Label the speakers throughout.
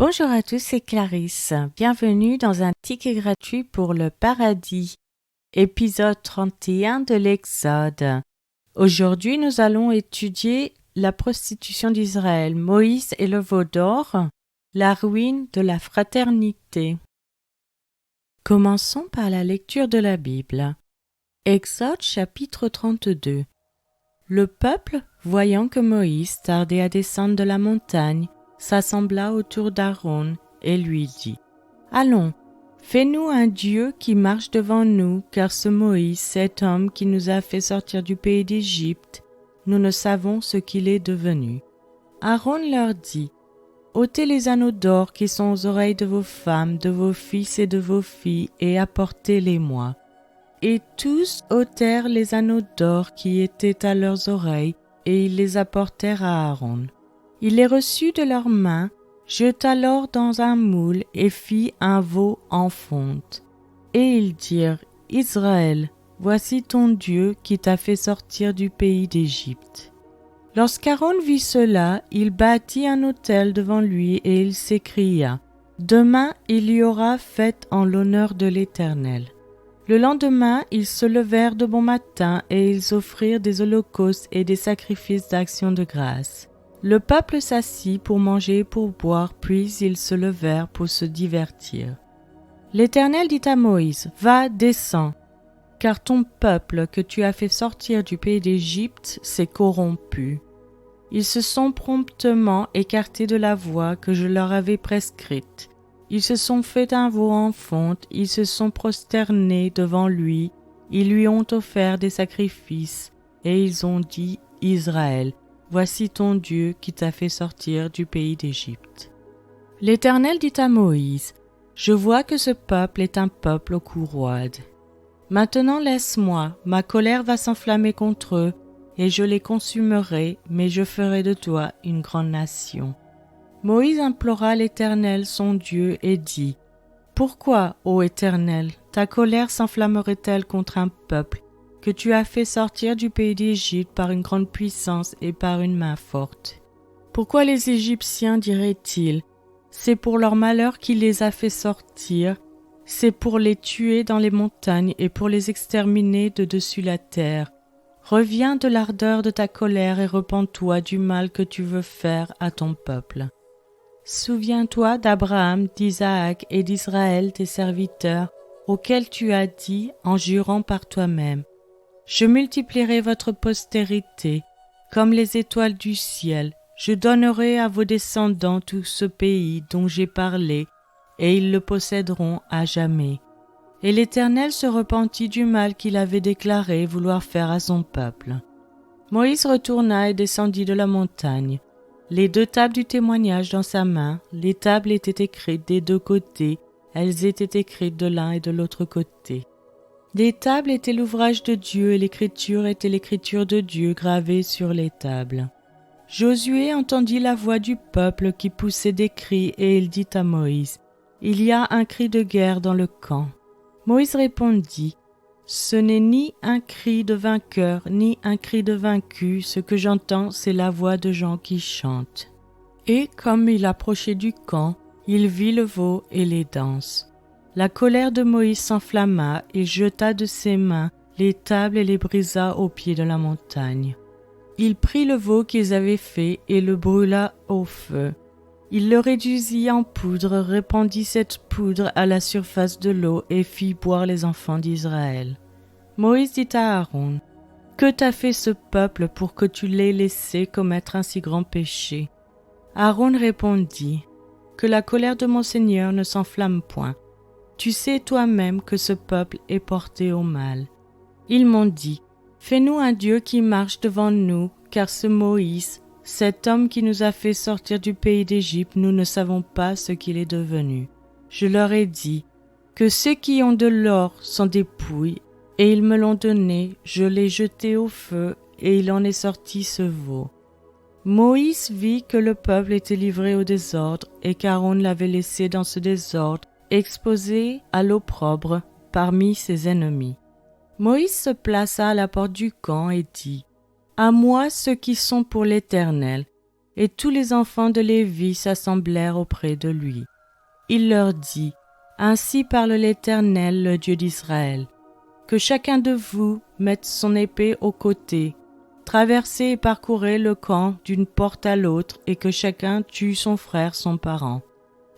Speaker 1: Bonjour à tous, c'est Clarisse. Bienvenue dans un ticket gratuit pour le paradis, épisode 31 de l'Exode. Aujourd'hui, nous allons étudier la prostitution d'Israël, Moïse et le veau d'or, la ruine de la fraternité. Commençons par la lecture de la Bible. Exode chapitre 32. Le peuple, voyant que Moïse tardait à descendre de la montagne, s'assembla autour d'Aaron et lui dit : « Allons, fais-nous un Dieu qui marche devant nous, car ce Moïse, cet homme qui nous a fait sortir du pays d'Égypte, nous ne savons ce qu'il est devenu. » Aaron leur dit : « ôtez les anneaux d'or qui sont aux oreilles de vos femmes, de vos fils et de vos filles, et apportez-les-moi. » Et tous ôtèrent les anneaux d'or qui étaient à leurs oreilles, et ils les apportèrent à Aaron. Il les reçut de leurs mains, jeta l'or dans un moule et fit un veau en fonte. Et ils dirent : « Israël, voici ton Dieu qui t'a fait sortir du pays d'Égypte. » Lorsqu'Aaron vit cela, il bâtit un autel devant lui et il s'écria : « Demain il y aura fête en l'honneur de l'Éternel. » Le lendemain, ils se levèrent de bon matin et ils offrirent des holocaustes et des sacrifices d'action de grâce. Le peuple s'assit pour manger et pour boire, puis ils se levèrent pour se divertir. L'Éternel dit à Moïse : « Va, descends, car ton peuple que tu as fait sortir du pays d'Égypte s'est corrompu. Ils se sont promptement écartés de la voie que je leur avais prescrite. Ils se sont fait un veau en fonte, ils se sont prosternés devant lui, ils lui ont offert des sacrifices, et ils ont dit : Israël, voici ton Dieu qui t'a fait sortir du pays d'Égypte. » L'Éternel dit à Moïse : « Je vois que ce peuple est un peuple au cou roide. Maintenant laisse-moi, ma colère va s'enflammer contre eux, et je les consumerai, mais je ferai de toi une grande nation. » Moïse implora l'Éternel son Dieu et dit : « Pourquoi, ô Éternel, ta colère s'enflammerait-elle contre un peuple que tu as fait sortir du pays d'Égypte par une grande puissance et par une main forte ? Pourquoi les Égyptiens diraient-ils : c'est pour leur malheur qu'il les a fait sortir, c'est pour les tuer dans les montagnes et pour les exterminer de dessus la terre. Reviens de l'ardeur de ta colère et repens-toi du mal que tu veux faire à ton peuple. Souviens-toi d'Abraham, d'Isaac et d'Israël, tes serviteurs, auxquels tu as dit, en jurant par toi-même : je multiplierai votre postérité, comme les étoiles du ciel. Je donnerai à vos descendants tout ce pays dont j'ai parlé, et ils le posséderont à jamais. » Et l'Éternel se repentit du mal qu'il avait déclaré vouloir faire à son peuple. Moïse retourna et descendit de la montagne, les 2 tables du témoignage dans sa main. Les tables étaient écrites des 2 côtés, elles étaient écrites de l'un et de l'autre côté. Les tables étaient l'ouvrage de Dieu et l'écriture était l'écriture de Dieu gravée sur les tables. Josué entendit la voix du peuple qui poussait des cris et il dit à Moïse : « Il y a un cri de guerre dans le camp. » Moïse répondit : « Ce n'est ni un cri de vainqueur, ni un cri de vaincu, ce que j'entends, c'est la voix de gens qui chantent. » Et comme il approchait du camp, il vit le veau et les danses. La colère de Moïse s'enflamma et jeta de ses mains les tables et les brisa au pied de la montagne. Il prit le veau qu'ils avaient fait et le brûla au feu. Il le réduisit en poudre, répandit cette poudre à la surface de l'eau et fit boire les enfants d'Israël. Moïse dit à Aaron : « Que t'a fait ce peuple pour que tu l'aies laissé commettre un si grand péché ?» Aaron répondit : « Que la colère de mon Seigneur ne s'enflamme point. Tu sais toi-même que ce peuple est porté au mal. Ils m'ont dit : fais-nous un Dieu qui marche devant nous, car ce Moïse, cet homme qui nous a fait sortir du pays d'Égypte, nous ne savons pas ce qu'il est devenu. Je leur ai dit que ceux qui ont de l'or sont des pouilles, et ils me l'ont donné, je l'ai jeté au feu, et il en est sorti ce veau. » Moïse vit que le peuple était livré au désordre, et qu'Aaron l'avait laissé dans ce désordre, exposé à l'opprobre parmi ses ennemis. Moïse se plaça à la porte du camp et dit : « À moi ceux qui sont pour l'Éternel. » Et tous les enfants de Lévi s'assemblèrent auprès de lui. Il leur dit, « Ainsi parle l'Éternel, le Dieu d'Israël. Que chacun de vous mette son épée au côté, traversez et parcourez le camp d'une porte à l'autre, et que chacun tue son frère, son parent. »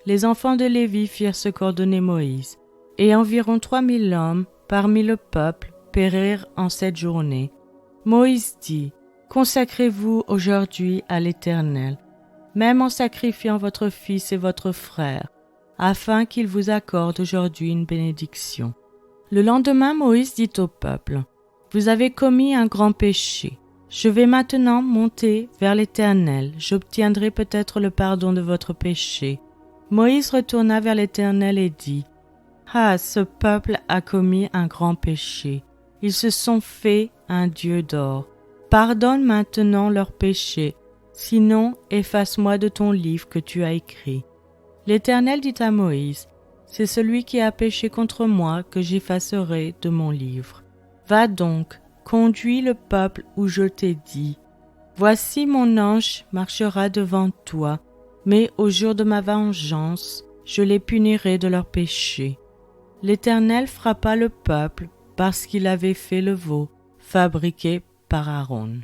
Speaker 1: Les enfants de Lévi firent ce qu'ordonnait Moïse, et environ 3000 hommes, parmi le peuple, périrent en cette journée. Moïse dit, « Consacrez-vous aujourd'hui à l'Éternel, même en sacrifiant votre fils et votre frère, afin qu'il vous accorde aujourd'hui une bénédiction. » Le lendemain, Moïse dit au peuple, « Vous avez commis un grand péché. Je vais maintenant monter vers l'Éternel. J'obtiendrai peut-être le pardon de votre péché. » Moïse retourna vers l'Éternel et dit, « Ah, ce peuple a commis un grand péché. Ils se sont fait un dieu d'or. Pardonne maintenant leurs péchés, sinon efface-moi de ton livre que tu as écrit. » L'Éternel dit à Moïse, « C'est celui qui a péché contre moi que j'effacerai de mon livre. Va donc, conduis le peuple où je t'ai dit. Voici mon ange marchera devant toi, mais au jour de ma vengeance, je les punirai de leurs péchés. » L'Éternel frappa le peuple parce qu'il avait fait le veau, fabriqué par Aaron.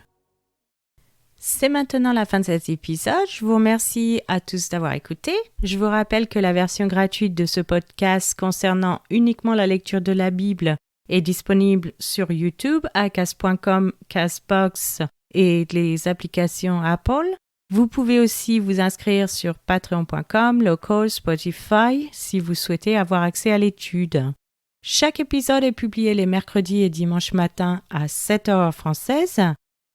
Speaker 1: C'est maintenant la fin de cet épisode. Je vous remercie à tous d'avoir écouté. Je vous rappelle que la version gratuite de ce podcast concernant uniquement la lecture de la Bible est disponible sur YouTube, acast.com, Castbox et les applications Apple. Vous pouvez aussi vous inscrire sur patreon.com, Local, Spotify si vous souhaitez avoir accès à l'étude. Chaque épisode est publié les mercredis et dimanches matins à 7h française.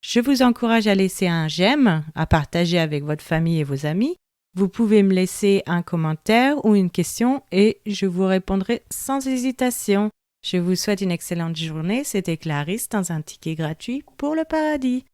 Speaker 1: Je vous encourage à laisser un j'aime, à partager avec votre famille et vos amis. Vous pouvez me laisser un commentaire ou une question et je vous répondrai sans hésitation. Je vous souhaite une excellente journée. C'était Clarisse dans un ticket gratuit pour le paradis.